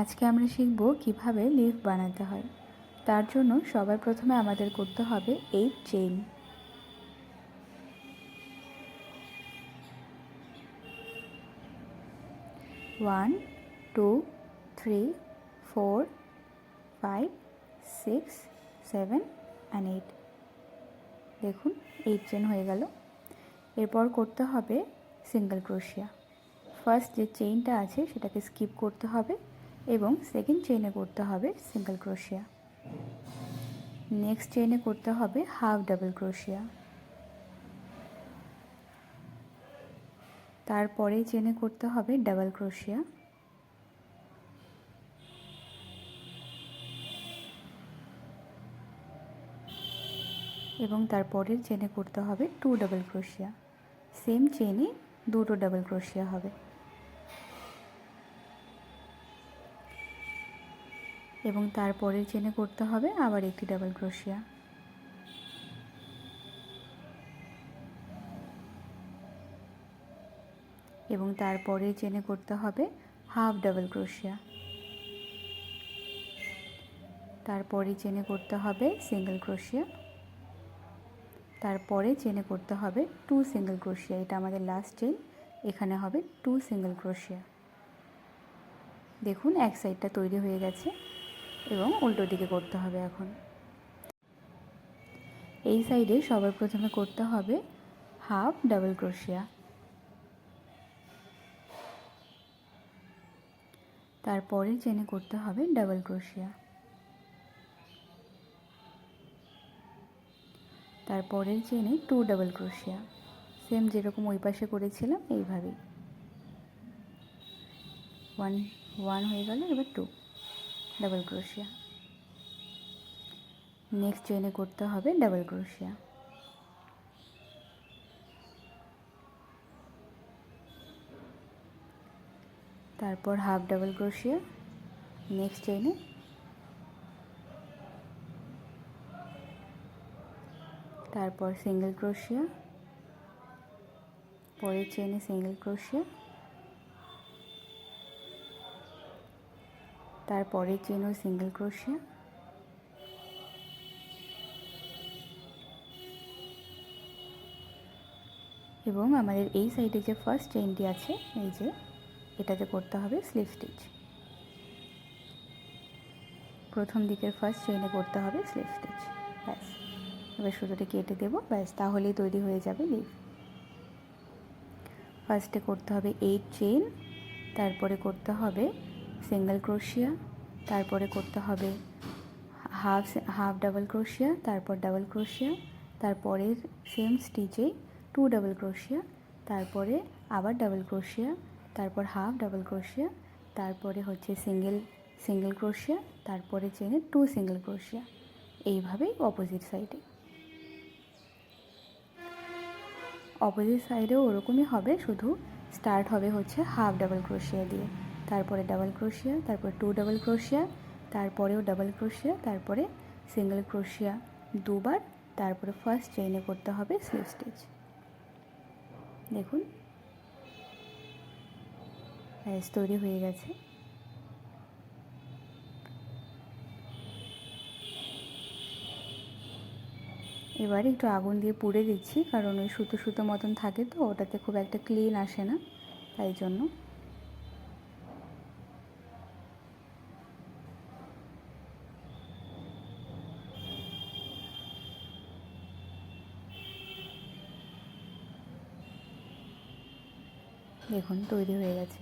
আজকে আমরা শিখব কিভাবে লিফ বানাতে হয়। তার জন্য সবার প্রথমে আমাদের করতে হবে 8 chain. One, two, three, 4, 5, 6, 7 and 8। দেখুন 8 চেন হয়ে গেল। এরপর করতে হবে সিঙ্গেল ক্রোশিয়া। ফার্স্ট যে চেইনটা আছে সেটাকে স্কিপ করতে হবে এবং সেকেন্ড চেইনে করতে হবে সিঙ্গেল ক্রোশিয়া। নেক্সট চেইনে করতে হবে হাফ ডাবল ক্রোশিয়া। তারপরে চেইনে করতে হবে ডাবল ক্রোশিয়া। এবং তারপরের চেইনে করতে হবে 2 ডাবল ক্রোশিয়া। সেম চেইনে দুটো ডাবল ক্রোশিয়া হবে। এবং তারপরের চেইনে করতে হবে আবার একটি ডাবল ক্রোশিয়া। এবং তারপরের চেইনে করতে হবে হাফ ডাবল ক্রোশিয়া। তারপরে চেইনে করতে হবে সিঙ্গেল ক্রোশিয়া। তারপরে চেইনে করতে হবে 2 সিঙ্গেল ক্রোশিয়া। এটা আমাদের লাস্ট চেইন, এখানে হবে 2 সিঙ্গেল ক্রোশিয়া। দেখুন এক সাইডটা তৈরি হয়ে গেছে এবং উল্টো দিকে করতে হবে। এখন এই সাইডে সবার প্রথমে করতে হবে হাফ ডাবল ক্রোশিয়া। তারপরে চেইনে করতে হবে ডাবল ক্রোশিয়া। তারপরের চেইনে 2 ডাবল ক্রোশিয়া। সেম যেরকম ওই পাশে করেছিলাম এইভাবেই। 1 হয়ে গেল। এবার 2 ডাবল ক্রোশিয়া। নেক্সট চেইনে করতে হবে ডাবল ক্রোশিয়া। তারপর হাফ ডাবল ক্রোশিয়া। নেক্সট চেইনে তারপর সিঙ্গেল ক্রোশিয়া। পরের চেইনে সিঙ্গেল ক্রোশিয়া। তারপরের চেইনও সিঙ্গেল ক্রোশিয়া। এবং আমাদের এই সাইডে যে ফার্স্ট চেইনটি আছে এই যে এটাতে করতে হবে স্লিপ স্টিচ। প্রথম দিকের ফার্স্ট চেইনে করতে হবে স্লিপ স্টিচ। ব্যাস, এবার সুতোটা কেটে দেবো, ব্যাস তাহলেই তৈরি হয়ে যাবে লিফ। ফার্স্টে করতে হবে 8 চেইন, তারপরে করতে হবে সিঙ্গেল ক্রোশিয়া, তারপরে করতে হবে হাফ ডাবল ক্রোশিয়া, তারপর ডাবল ক্রোশিয়া, তারপরের সেম স্টিচে 2 ডাবল ক্রোশিয়া, তারপরে আবার ডাবল ক্রোশিয়া, তারপর হাফ ডাবল ক্রোশিয়া, তারপরে হচ্ছে সিঙ্গেল ক্রোশিয়া, তারপরে চেইনে 2 সিঙ্গেল ক্রোশিয়া। এইভাবেই অপোজিট সাইডেও ওরকমই হবে, শুধু স্টার্ট হবে হচ্ছে হাফ ডাবল ক্রোশিয়া দিয়ে, তারপরে ডাবল ক্রোশিয়া, তারপর 2 ডাবল ক্রোশিয়া, তারপরেও ডাবল ক্রোশিয়া, তারপরে সিঙ্গেল ক্রোশিয়া দুবার, তারপরে ফার্স্ট চেইনে করতে হবে স্লিপ স্টিচ। দেখুন ব্যাস তৈরি হয়ে গেছে। এবার একটু আগুন দিয়ে পুড়ে দিচ্ছি, কারণ ওই সুতো সুতো মতন থাকে তো ওটাতে খুব একটা ক্লিন আসে না, তাই জন্য। দেখুন তৈরি হয়ে গেছে।